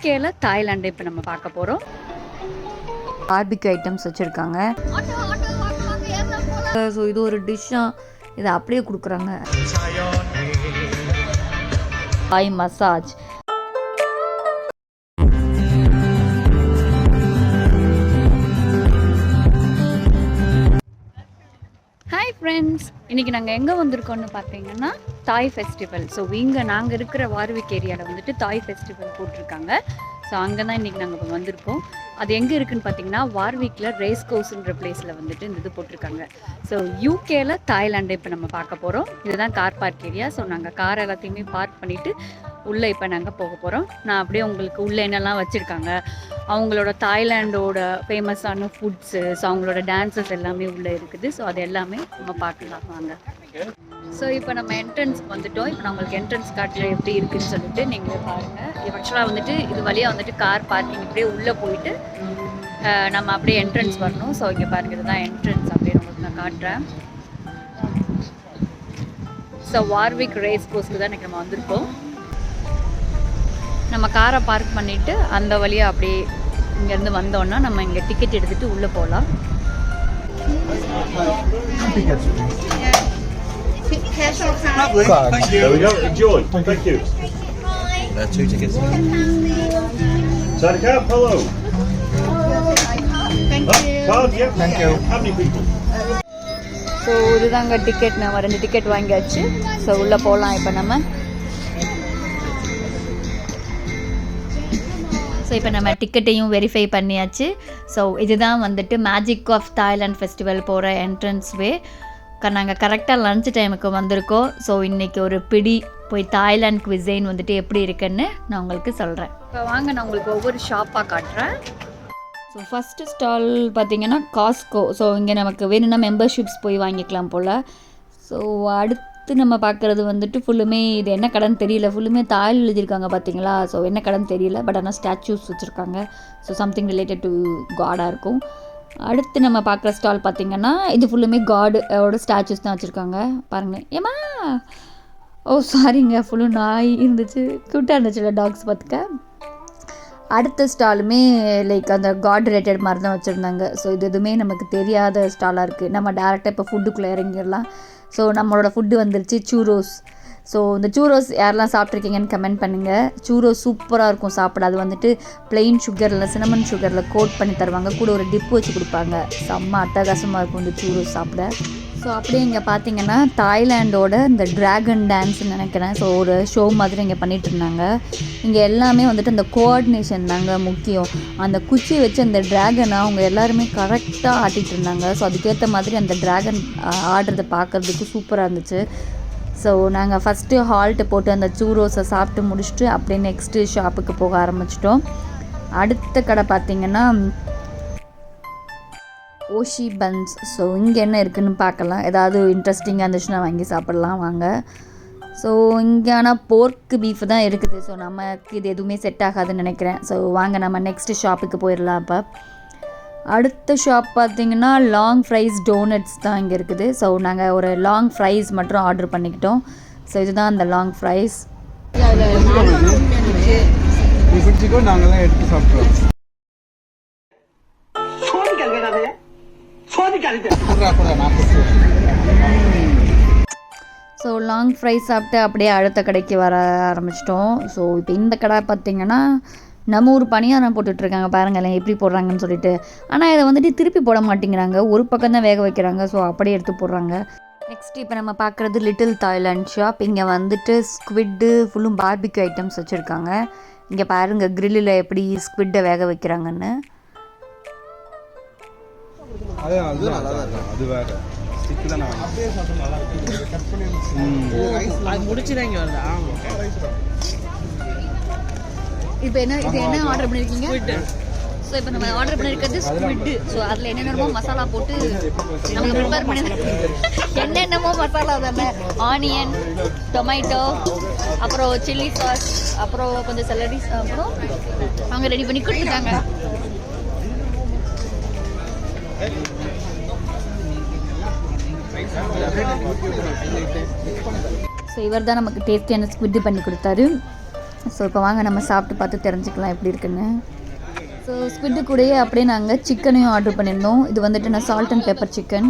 யூகேல தாய்லாந்து இப்போ நம்ம பார்க்க போகிறோம். பார்பிக்யூ ஐட்டம்ஸ் வச்சுருக்காங்க. ஸோ இது ஒரு டிஷ்ஷாக இதை அப்படியே கொடுக்குறாங்க. Thai massage. ஹாய் ஃப்ரெண்ட்ஸ், இன்றைக்கி நாங்கள் எங்கே வந்திருக்கோம்னு பார்த்தீங்கன்னா தாய் ஃபெஸ்டிவல். ஸோ இங்கே நாங்கள் இருக்கிற வார்விக் ஏரியாவில் வந்துட்டு தாய் ஃபெஸ்டிவல் போட்டிருக்காங்க. ஸோ அங்கே தான் இன்றைக்கி நாங்கள் இப்போ வந்திருக்கோம். அது எங்கே இருக்குதுன்னு பார்த்தீங்கன்னா வார்விக்கில் ரேஸ் கோர்ஸுன்ற பிளேஸில் வந்துட்டு இந்த இது போட்டிருக்காங்க. ஸோ யூகேல தாய்லாண்டை இப்போ நம்ம பார்க்க போகிறோம். இதுதான் கார் பார்க் ஏரியா. ஸோ நாங்கள் கார் எல்லாத்தையுமே பார்க் பண்ணிவிட்டு உள்ளே இப்போ நாங்கள் போக போகிறோம். நான் அப்படியே உங்களுக்கு உள்ளே என்னெல்லாம் வச்சுருக்காங்க, அவங்களோட தாய்லாண்டோட ஃபேமஸான ஃபுட்ஸு, ஸோ அவங்களோட டான்ஸஸ் எல்லாமே உள்ளே இருக்குது. ஸோ அது எல்லாமே நம்ம பார்க்கலாம் வாங்க. ஸோ இப்போ நம்ம என்ட்ரன்ஸ்க்கு வந்துவிட்டோம். இப்போ நான் உங்களுக்கு என்ட்ரன்ஸ் காட்டுற எப்படி இருக்குதுன்னு சொல்லிட்டு நீங்களே பாருங்கள். ஆக்சுவலாக வந்துட்டு இது வழியாக வந்துட்டு கார் பார்க்கிங் இப்படியே உள்ளே போயிட்டு நம்ம அப்படியே என்ட்ரன்ஸ் வரணும். ஸோ இங்கே பாருங்கள், இதுதான் என்ட்ரன்ஸ். அப்படியே உங்களுக்கு நான் காட்டுறேன். ஸோ வார்விக் ரேஸ் கோர்ஸ்க்கு தான் இன்றைக்கி நம்ம வந்திருக்கோம். நம்ம காரை பார்க் பண்ணிவிட்டு அந்த வழியாக அப்படியே இங்கேருந்து வந்தோன்னா நம்ம இங்கே டிக்கெட் எடுத்துகிட்டு உள்ளே போகலாம். There we go. Enjoy. Thank you. 2 tickets. Sadaka, hello. Thank you. Card, yeah. Thank you. How many people? So இதுதாங்க டிக்கெட். நம்ம 2 டிக்கெட் வாங்கியாச்சு. ஸோ உள்ளே போகலாம் இப்போ நம்ம. ஸோ இப்போ நம்ம டிக்கெட்டையும் வெரிஃபை பண்ணியாச்சு. ஸோ இதுதான் வந்துட்டு மேஜிக் ஆஃப் தாய்லாந்து ஃபெஸ்டிவல் போகிற என்ட்ரன்ஸ் வே. நாங்கள் கரெக்டாக லன்ச் டைமுக்கு வந்திருக்கோம். ஸோ இன்றைக்கி ஒரு பிடி போய் தாய்லாந்து குவிசைன் வந்துட்டு எப்படி இருக்குன்னு நான் உங்களுக்கு சொல்கிறேன். இப்போ வாங்க, நான் உங்களுக்கு ஒவ்வொரு ஷாப்பாக காட்டுறேன். ஸோ ஃபஸ்ட்டு ஸ்டால் பார்த்திங்கன்னா காஸ்கோ. ஸோ இங்கே நமக்கு வேணும்னா மெம்பர்ஷிப்ஸ் போய் வாங்கிக்கலாம் போல். ஸோ அடுத்து நம்ம பார்க்குறது வந்துட்டு ஃபுல்லுமே இது என்ன கடைன்னு தெரியல, ஃபுல்லுமே தாயில் எழுதியிருக்காங்க பார்த்தீங்களா. ஸோ என்ன கடைன்னு தெரியல, பட் ஆனால் ஸ்டாச்சூஸ் வச்சுருக்காங்க. ஸோ சம்திங் ரிலேட்டட் டு காடாக இருக்கும். அடுத்து நம்ம பார்க்குற ஸ்டால் பார்த்திங்கன்னா இது ஃபுல்லுமே காடோட ஸ்டாச்சூஸ் தான் வச்சுருக்காங்க. பாருங்கள். ஏமா சாரிங்க, ஃபுல்லும் நாய் இருந்துச்சு, க்யூட்டாக இருந்துச்சுல்ல டாக்ஸ் பார்த்துக்க. அடுத்த ஸ்டாலுமே லைக் அந்த காட் ரிலேட்டட் மாதிரி தான் வச்சுருந்தாங்க. ஸோ இது எதுவுமே நமக்கு தெரியாத ஸ்டாலாக இருக்குது. நம்ம டேரெக்டாக இப்போ ஃபுட்டுக்குள்ளே இறங்கிடலாம். ஸோ நம்மளோட ஃபுட்டு வந்துருச்சு, சூரோஸ். ஸோ இந்த சூரோஸ் யாரெல்லாம் சாப்பிட்ருக்கீங்கன்னு கமெண்ட் பண்ணுங்கள். சூரோஸ் சூப்பராக இருக்கும் சாப்பிட. அது வந்துட்டு பிளெயின் சுகரில் சினமன் சுகரில் கோட் பண்ணி தருவாங்க, கூட ஒரு டிப்பு வச்சு கொடுப்பாங்க. செம்ம அட்டகாசமாக இருக்கும் இந்த சூரோஸ் சாப்பிட. ஸோ அப்படியே இங்கே பார்த்தீங்கன்னா தாய்லாண்டோட இந்த ட்ராகன் டான்ஸ்ன்னு நினைக்கிறேன். ஸோ ஒரு ஷோ மாதிரி இங்கே பண்ணிகிட்டு இருந்தாங்க. இங்கே எல்லாமே வந்துட்டு அந்த கோஆர்டினேஷன் தாங்க முக்கியம். அந்த குச்சி வச்சு அந்த ட்ராகனை அவங்க எல்லாருமே கரெக்டாக ஆட்டிகிட்டு இருந்தாங்க. ஸோ அதுக்கேற்ற மாதிரி அந்த ட்ராகன் ஆடுறதை பார்க்குறதுக்கு சூப்பராக இருந்துச்சு. ஸோ நாங்கள் ஃபஸ்ட்டு ஹால்ட்டு போட்டு அந்த சூரோஸை சாப்பிட்டு முடிச்சுட்டு அப்படியே நெக்ஸ்ட்டு ஷாப்புக்கு போக ஆரம்பிச்சிட்டோம். அடுத்த கடை பார்த்திங்கன்னா ஓஷி பன்ஸ். ஸோ இங்கே என்ன இருக்குதுன்னு பார்க்கலாம். ஏதாவது இன்ட்ரெஸ்டிங்காக இருந்துச்சுன்னா வாங்கி சாப்பிட்லாம் வாங்க. ஸோ இங்கே ஆனால் போர்க்கு பீஃப் தான் இருக்குது. ஸோ நமக்கு இது எதுவுமே செட் ஆகாதுன்னு நினைக்கிறேன். ஸோ வாங்க நம்ம நெக்ஸ்ட்டு ஷாப்புக்கு போயிடலாம். இப்போ அடுத்த ஷாப் பார்த்திங்கன்னா லாங் ஃப்ரைஸ் டோனட்ஸ் தான் இங்கே இருக்குது. ஸோ நாங்கள் ஒரு லாங் ஃப்ரைஸ் மட்டும் ஆர்டர் பண்ணிக்கிட்டோம். ஸோ இதுதான் அந்த லாங் ஃப்ரைஸ். நாங்கள்லாம் எடுத்து சாப்பிட்றோம். ஸோ லாங் ஃப்ரை சாப்பிட்டு அப்படியே அடுத்த கடைக்கு வர ஆரம்பிச்சிட்டோம். ஸோ இப்போ இந்த கடை பார்த்திங்கன்னா நம்ம ஊர் பணியாரம் போட்டுட்ருக்காங்க பாருங்களேன் எப்படி போடுறாங்கன்னு சொல்லிட்டு. ஆனால் இதை வந்துட்டு திருப்பி போட மாட்டேங்கிறாங்க, ஒரு பக்கம் தான் வேக வைக்கிறாங்க. ஸோ அப்படியே எடுத்து போடுறாங்க. நெக்ஸ்ட் இப்போ நம்ம பார்க்குறது லிட்டில் தாய்லாண்ட் ஷாப். இங்கே வந்துட்டு ஸ்குவிட்டு ஃபுல்லும் பார்பிக்யூ ஐட்டம்ஸ் வச்சுருக்காங்க. இங்கே பாருங்கள் கிரில்லில் எப்படி ஸ்குவிட்டை வேக வைக்கிறாங்கன்னு. அது வேற ஸ்டிக் தான அப்படியே சாப்பிட்டா நல்லா இருக்கு. கட் பண்ணி அது முடிச்சிராங்க வரதா. இப்போ இது என்ன ஆர்டர் பண்ணியிருக்கீங்க? ஸோ இப்போ நம்ம ஆர்டர் பண்ணியிருக்கிறது ஸ்குவிட்டு. ஸோ அதில் என்னென்னமோ மசாலா போட்டு நமக்கு ப்ரிப்பேர் பண்ணி என்னென்னமோ மசாலா தானே, ஆனியன், டொமேட்டோ, அப்புறம் சில்லி சாஸ், அப்புறம் கொஞ்சம் செலரி, அப்புறம் அவங்க ரெடி பண்ணி கொடுத்துட்டாங்க. ஸோ இவர் தான் நமக்கு டேஸ்டியான ஸ்குவிட்டு பண்ணி கொடுத்தாரு. ஸோ இப்போ வாங்க நம்ம சாப்பிட்டு பார்த்து தெரிஞ்சுக்கலாம் எப்படி இருக்குன்னு. ஸோ ஸ்குவிட்டு கூடயே அப்படியே நாங்கள் சிக்கனையும் ஆர்டர் பண்ணியிருந்தோம். இது வந்துட்டு நான் சால்ட் அண்ட் பெப்பர் சிக்கன்.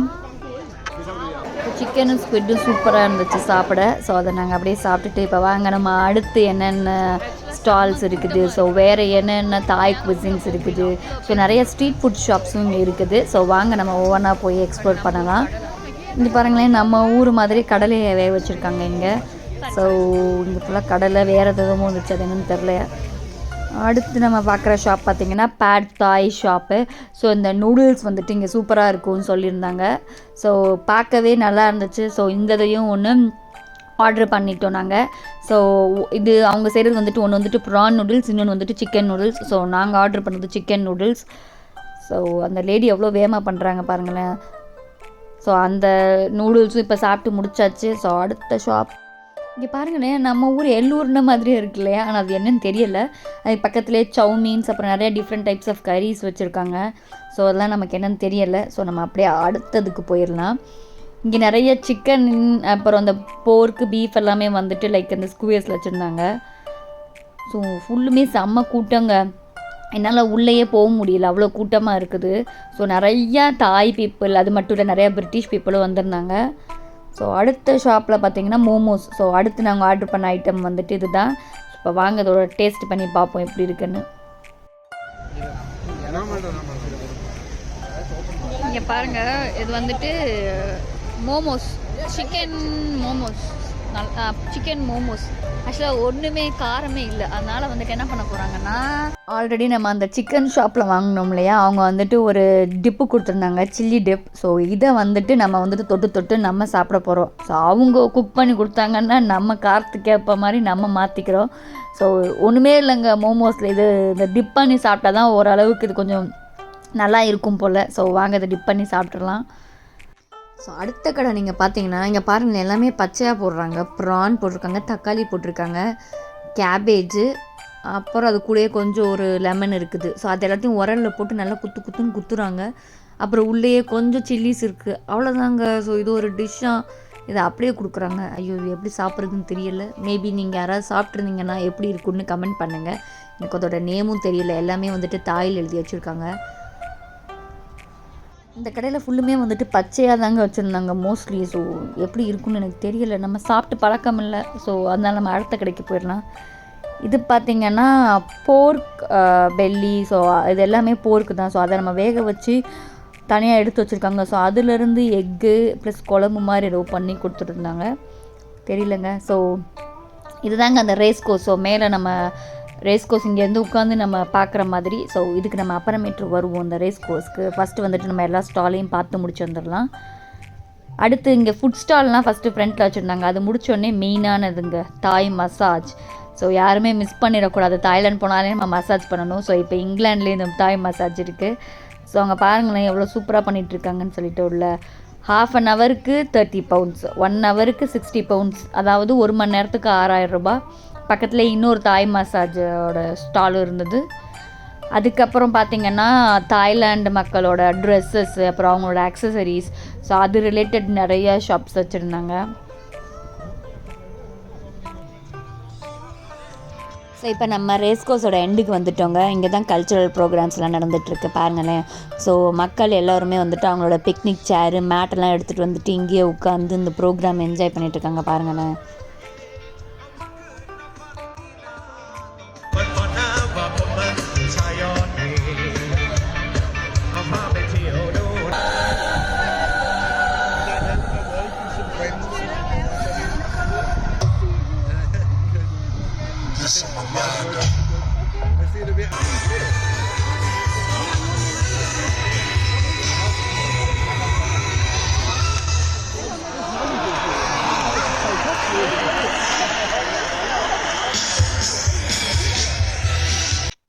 சிக்கனும் ஸ்குவிட்டும் சூப்பராக இருந்துச்சு சாப்பிட. ஸோ அதை நாங்கள் அப்படியே சாப்பிட்டுட்டு இப்போ வாங்க நம்ம அடுத்து என்னென்ன ஸ்டால்ஸ் இருக்குது, ஸோ வேறு என்னென்ன தாய் குவிசின்ஸ் இருக்குது, ஸோ நிறைய ஸ்ட்ரீட் ஃபுட் ஷாப்ஸும் இங்கே இருக்குது. ஸோ வாங்க நம்ம ஒவ்வொன்றா போய் எக்ஸ்ப்ளோர் பண்ணலாம். இங்கே பாருங்களேன், நம்ம ஊர் மாதிரி கடலையை வேக வச்சுருக்காங்க இங்கே. ஸோ இங்கே ஃபுல்லாக கடலை வேறு எதுவும் இருந்துச்சு, அது என்னன்னு தெரில. அடுத்து நம்ம பார்க்குற ஷாப் பார்த்திங்கன்னா பேட் தாய் ஷாப்பு. ஸோ இந்த நூடுல்ஸ் வந்துட்டு இங்கே சூப்பராக இருக்கும்னு சொல்லியிருந்தாங்க. ஸோ பார்க்கவே நல்லா இருந்துச்சு. ஸோ இந்த இதையும் ஒன்று ஆர்டர் பண்ணிட்டோம் நாங்கள். ஸோ இது அவங்க செய்கிறது வந்துட்டு ஒன்று வந்துட்டு ப்ரான் நூடுல்ஸ், இன்னொன்று வந்துட்டு சிக்கன் நூடுல்ஸ். ஸோ நாங்கள் ஆர்டர் பண்ணது சிக்கன் நூடுல்ஸ். ஸோ அந்த லேடி எவ்வளோ வேகமாக பண்ணுறாங்க பாருங்களேன். ஸோ அந்த நூடுல்ஸும் இப்போ சாப்பிட்டு முடிச்சாச்சு. ஸோ அடுத்த ஷாப் இங்கே பாருங்களேன், நம்ம ஊர் எள்ளூர்ன மாதிரியே இருக்கு இல்லையா, ஆனால் அது என்னன்னு தெரியல. அது பக்கத்துலேயே சவுமீன்ஸ், அப்புறம் நிறைய டிஃப்ரெண்ட் டைப்ஸ் ஆஃப் கரீஸ் வச்சுருக்காங்க. ஸோ அதெல்லாம் நமக்கு என்னென்னு தெரியலை. ஸோ நம்ம அப்படியே அடுத்ததுக்கு போயிடலாம். இங்கே நிறைய சிக்கன், அப்புறம் அந்த போர்க்கு பீஃப் எல்லாமே வந்துட்டு லைக் அந்த ஸ்குவேர்ஸில் வச்சுருந்தாங்க. ஸோ ஃபுல்லுமே செம்ம கூட்டங்க. என்னால் உள்ளேயே போக முடியல, அவ்வளோ கூட்டமாக இருக்குது. ஸோ நிறையா தாய் பீப்புள், அது மட்டும் இல்லை நிறையா பிரிட்டிஷ் பீப்புளும் வந்திருந்தாங்க. ஸோ அடுத்த ஷாப்பில் பார்த்தீங்கன்னா மோமோஸ். ஸோ அடுத்து நாங்கள் ஆர்டர் பண்ண ஐட்டம் வந்துட்டு இது தான். இப்போ வாங்க இதோட டேஸ்ட் பண்ணி பார்ப்போம் எப்படி இருக்குன்னு. இங்கே பாருங்கள், இது வந்துட்டு மோமோஸ், சிக்கன் மோமோஸ். சிக்கன் மோமோஸ் ஆக்சுவலாக ஒன்றுமே காரமே இல்லை. அதனால் வந்துட்டு என்ன பண்ண போகிறாங்கன்னா, ஆல்ரெடி நம்ம அந்த சிக்கன் ஷாப்பில் வாங்கினோம் இல்லையா, அவங்க வந்துட்டு ஒரு டிப்பு கொடுத்துருந்தாங்க, சில்லி டிப். ஸோ இதை வந்துட்டு நம்ம வந்துட்டு தொட்டு நம்ம சாப்பிட போகிறோம். ஸோ அவங்க குக் பண்ணி கொடுத்தாங்கன்னா நம்ம காரத்துக்கு ஏற்ப மாதிரி நம்ம மாற்றிக்கிறோம். ஸோ ஒன்றுமே இல்லைங்க மோமோஸில் இது இந்த டிப் பண்ணி சாப்பிட்டா தான் ஓரளவுக்கு இது கொஞ்சம் நல்லா இருக்கும் போல். ஸோ வாங்க இதை டிப் பண்ணி சாப்பிட்றலாம். ஸோ அடுத்த கடை நீங்கள் பார்த்தீங்கன்னா இங்கே பாருங்கள், எல்லாமே பச்சையாக போடுறாங்க. ப்ரான் போட்டிருக்காங்க, தக்காளி போட்டிருக்காங்க, கேபேஜு, அப்புறம் அது கூடயே கொஞ்சம் ஒரு லெமன் இருக்குது. ஸோ அது எல்லாத்தையும் உரலில் போட்டு நல்லா குத்துன்னு குத்துறாங்க. அப்புறம் உள்ளேயே கொஞ்சம் சில்லிஸ் இருக்குது, அவ்வளோதாங்க. ஸோ இது ஒரு டிஷ்ஷாக இதை அப்படியே கொடுக்குறாங்க. ஐயோ எப்படி சாப்பிட்றதுன்னு தெரியல. மேபி நீங்கள் யாராவது சாப்பிட்ருந்தீங்கன்னா எப்படி இருக்குன்னு கமெண்ட் பண்ணுங்கள். எனக்கு அதோட நேமும் தெரியல. எல்லாமே வந்துட்டு தாயில் எழுதி வச்சுருக்காங்க. இந்த கடையில் ஃபுல்லுமே வந்துட்டு பச்சையாக தாங்க வச்சுருந்தாங்க மோஸ்ட்லி. ஸோ எப்படி இருக்குன்னு எனக்கு தெரியல, நம்ம சாப்பிட்டு பழக்கம் இல்லை. ஸோ அதனால் நம்ம அடுத்த கடைக்கு போயிடலாம். இது பார்த்திங்கன்னா போர்க் பெல்லி. ஸோ இது எல்லாமே போர்க்கு தான். ஸோ அதை நம்ம வேக வச்சு தனியாக எடுத்து வச்சுருக்காங்க. ஸோ அதிலேருந்து எக்கு ப்ளஸ் குழம்பு மாதிரி ஏதோ பண்ணி கொடுத்துருந்தாங்க, தெரியலங்க. ஸோ இதுதாங்க அந்த ரேஸ் கோர்ஸ். ஸோ மேலே நம்ம ரேஸ் கோர்ஸ் இங்கேருந்து உட்காந்து நம்ம பார்க்குற மாதிரி. ஸோ இதுக்கு நம்ம அப்புறமேட்டு வருவோம் இந்த ரேஸ் கோர்ஸ்க்கு. ஃபஸ்ட்டு வந்துட்டு நம்ம எல்லா ஸ்டாலையும் பார்த்து முடிச்சு வந்துடலாம். அடுத்து இங்கே ஃபுட் ஸ்டால்லாம் ஃபஸ்ட்டு ஃப்ரண்ட்டில் வச்சுருந்தாங்க. அது முடித்தோடனே மெயினானதுங்க தாய் மசாஜ். ஸோ யாருமே மிஸ் பண்ணிடக்கூடாது. தாய்லாந்து போனாலே நம்ம மசாஜ் பண்ணணும். ஸோ இப்போ இங்கிலாண்ட்லேயே இந்த தாய் மசாஜ் இருக்குது. ஸோ அங்கே பாருங்களேன் எவ்வளோ சூப்பராக பண்ணிகிட்ருக்காங்கன்னு சொல்லிட்டு. உள்ள ½ an ஹவருக்கு 30 pounds, 1 ஹவருக்கு 60 pounds, அதாவது 1 மணி நேரத்துக்கு 6000 ரூபாய். பக்கத்தில் இன்னொரு தாய் மசாஜோட ஸ்டாலும் இருந்தது. அதுக்கப்புறம் பார்த்திங்கன்னா தாய்லாண்டு மக்களோட ட்ரெஸ்ஸஸ், அப்புறம் அவங்களோட அக்சசரிஸ், ஸோ அது ரிலேட்டட் நிறைய ஷாப்ஸ் வச்சுருந்தாங்க. ஸோ இப்போ நம்ம ரேஸ்கோஸோட எண்டுக்கு வந்துட்டோங்க. இங்கே தான் கல்ச்சுரல் ப்ரோக்ராம்ஸ்லாம் நடந்துகிட்ருக்கு பாருங்களேன். ஸோ மக்கள் எல்லோருமே வந்துட்டு அவங்களோட பிக்னிக் சேரு மேட்டெல்லாம் எடுத்துகிட்டு வந்துட்டு இங்கேயே உட்காந்து இந்த ப்ரோக்ராம் என்ஜாய் பண்ணிகிட்ருக்காங்க பாருங்களேன்.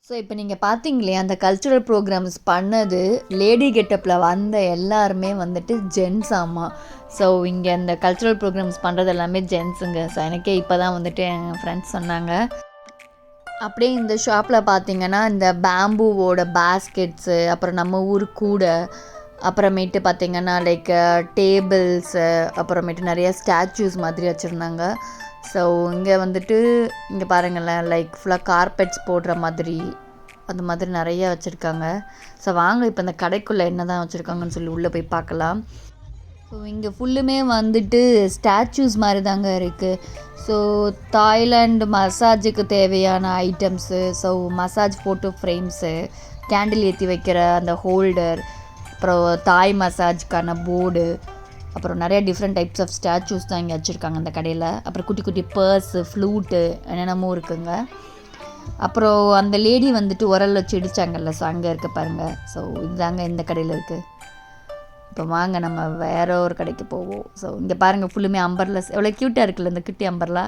ஸோ இப்போ நீங்கள் பார்த்தீங்களே அந்த கல்ச்சுரல் ப்ரோக்ராம்ஸ் பண்ணது லேடி கெட்டப்பில் வந்த எல்லாருமே வந்துட்டு ஜென்ஸ். ஆமாம். ஸோ இங்கே அந்த கல்ச்சுரல் ப்ரோக்ராம்ஸ் பண்ணுறது எல்லாமே ஜென்ஸுங்க. ஸோ எனக்கே இப்போ தான் வந்துட்டு என் ஃப்ரெண்ட்ஸ் சொன்னாங்க. அப்படியே இந்த ஷாப்பில் பார்த்தீங்கன்னா இந்த பேம்பூவோட பேஸ்கெட்ஸு, அப்புறம் நம்ம ஊர் கூடை, அப்புறமேட்டு பார்த்திங்கன்னா லைக் டேபிள்ஸு, அப்புறமேட்டு நிறைய ஸ்டாச்சூஸ் மாதிரி வச்சுருந்தாங்க. ஸோ இங்கே வந்துட்டு இங்கே பாருங்களேன், லைக் ஃபுல்லாக கார்பெட்ஸ் போடுற மாதிரி அந்த மாதிரி நிறையா வச்சுருக்காங்க. ஸோ வாங்க இப்போ இந்த கடைக்குள்ளே என்ன தான் வச்சுருக்காங்கன்னு சொல்லி உள்ளே போய் பார்க்கலாம். ஸோ இங்கே ஃபுல்லுமே வந்துட்டு ஸ்டாச்சூஸ் மாதிரி தாங்க இருக்குது. ஸோ தாய்லாண்டு மசாஜுக்கு தேவையான items, so massage photo frames, candle ஏற்றி வைக்கிற அந்த ஹோல்டர், அப்புறம் தாய் மசாஜ்க்கான போர்டு, அப்புறம் நிறைய டிஃப்ரெண்ட் டைப்ஸ் ஆஃப் ஸ்டாச்சூஸ் தான் இங்கே வச்சுருக்காங்க அந்த கடையில். அப்புறம் குட்டி குட்டி பர்ஸு, ஃப்ளூட்டு என்னென்னமோ இருக்குங்க. அப்புறம் அந்த லேடி வந்துட்டு உரல் வச்சு இடித்தாங்கல்ல, ஸோ அங்கே இருக்க பாருங்கள். ஸோ இதுதாங்க இந்த கடையில் இருக்குது. இப்போ வாங்க நம்ம வேறு ஒரு கடைக்கு போவோம். ஸோ இங்கே பாருங்கள் ஃபுல்லுமே அம்பர்லாஸ், எவ்வளோ க்யூட்டாக இருக்குல்ல இந்த குட்டி அம்பர்லா.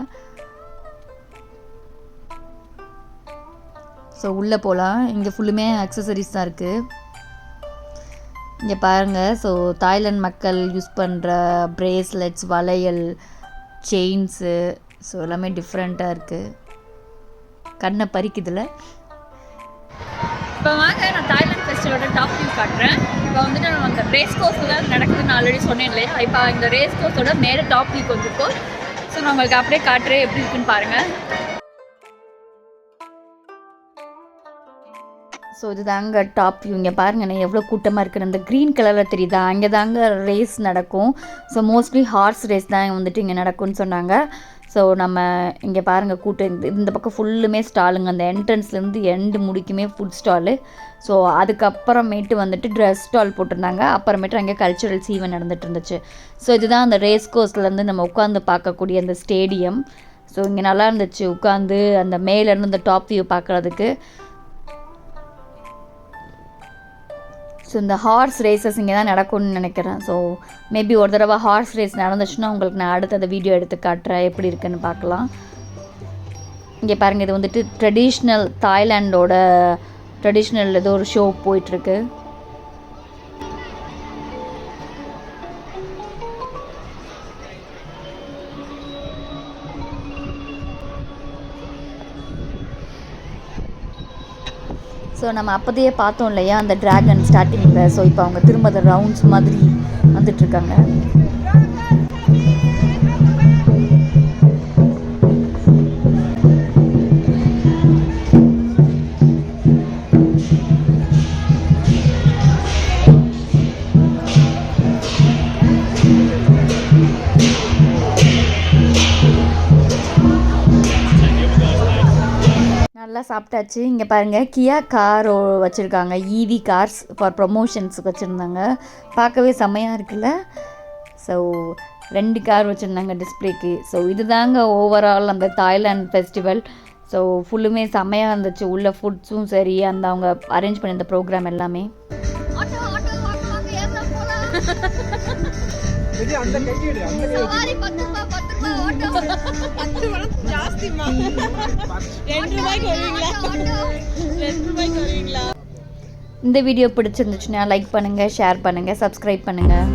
ஸோ உள்ளே போகலாம். இங்கே ஃபுல்லுமே அக்சசரிஸ் தான் இருக்குது. இங்கே பாருங்கள், ஸோ தாய்லாந்து மக்கள் யூஸ் பண்ணுற ப்ரேஸ்லெட்ஸ், வளையல், செயின்ஸு, ஸோ எல்லாமே டிஃப்ரெண்ட்டாக இருக்குது. கண்ணை பறிக்குதுல. இப்போ வாங்க நான் தாய்லாந்து ஃபெஸ்டிவலோட டாப் வியூ காட்டுறேன். இப்போ வந்துட்டு நம்ம அந்த ரேஸ் கோர்ஸில் தான் நடக்குதுன்னு ஆல்ரெடி சொன்னேன் இல்லையா. இப்போ இந்த ரேஸ் கோர்ஸோட மேலே டாப் வியூ வந்துருக்கோம். ஸோ நான் உங்களுக்கு அப்படியே காட்டுறேன், எப்படி இருக்குன்னு பாருங்கள். ஸோ இது தாங்க டாப் வியூ. இங்கே பாருங்கண்ணே எவ்வளோ கூட்டமாக இருக்குன்னு. அந்த க்ரீன் கலரில் தெரியுதா, அங்கே தாங்க ரேஸ் நடக்கும். ஸோ மோஸ்ட்லி ஹார்ஸ் ரேஸ் தான் வந்துட்டு இங்கே நடக்கும்னு சொன்னாங்க. ஸோ நம்ம இங்கே பாருங்கள் கூட்டம். இந்த பக்கம் ஃபுல்லுமே ஸ்டாலுங்க. அந்த என்ட்ரன்ஸ்லேருந்து எண்டு முடிக்குமே ஃபுட் ஸ்டாலு. ஸோ அதுக்கப்புறமேட்டு வந்துட்டு ட்ரெஸ் ஸ்டால் போட்டிருந்தாங்க. அப்புறமேட்டு அங்கே கல்ச்சுரல்ஸ் ஈவெண்ட் நடந்துகிட்டு இருந்துச்சு. ஸோ இதுதான் அந்த ரேஸ் கோர்ஸ்லேருந்து நம்ம உட்காந்து பார்க்கக்கூடிய அந்த ஸ்டேடியம். ஸோ இங்கே நல்லா இருந்துச்சு உட்காந்து அந்த மேலேருந்து அந்த டாப் வியூ பார்க்குறதுக்கு. ஸோ இந்த ஹார்ஸ் ரேசஸ் இங்கே தான் நடக்கும்னு நினைக்கிறேன். ஸோ மேபி ஒரு தடவை ஹார்ஸ் ரேஸ் நடந்துச்சுன்னா உங்களுக்கு நான் அடுத்த அந்த வீடியோ எடுத்து காட்டுறேன், எப்படி இருக்குன்னு பார்க்கலாம். இங்கே பாருங்கள், இது வந்துட்டு ட்ரெடிஷ்னல் தாய்லாண்டோட ட்ரெடிஷ்னல் ஏதோ ஒரு ஷோ போயிட்டுருக்கு. ஸோ நம்ம அப்போதையே பார்த்தோம் இல்லையா அந்த ட்ராகன் ஸ்டார்டிங்கில். ஸோ இப்போ அவங்க திரும்ப அந்த ரவுண்ட்ஸ் மாதிரி வந்துட்டுருக்காங்க. நல்லா சாப்பிட்டாச்சு. இங்கே பாருங்கள் கியா கார் வச்சுருக்காங்க. ஈவி கார்ஸ் ஃபார் ப்ரொமோஷன்ஸுக்கு வச்சுருந்தாங்க. பார்க்கவே செம்மையாக இருக்குல்ல. ஸோ 2 கார் வச்சுருந்தாங்க டிஸ்பிளேக்கு. ஸோ இது தாங்க ஓவரால் அந்த தாய்லாந்து ஃபெஸ்டிவல். ஸோ ஃபுல்லுமே செம்மையாக இருந்துச்சு. உள்ள ஃபுட்ஸும் சரி, அந்த அவங்க அரேஞ்ச் பண்ணியிருந்த ப்ரோக்ராம் எல்லாமே. இந்த வீடியோ பிடிச்சிருந்துச்சுன்னா லைக் பண்ணுங்கள், ஷேர் பண்ணுங்கள், சப்ஸ்கிரைப் பண்ணுங்கள்.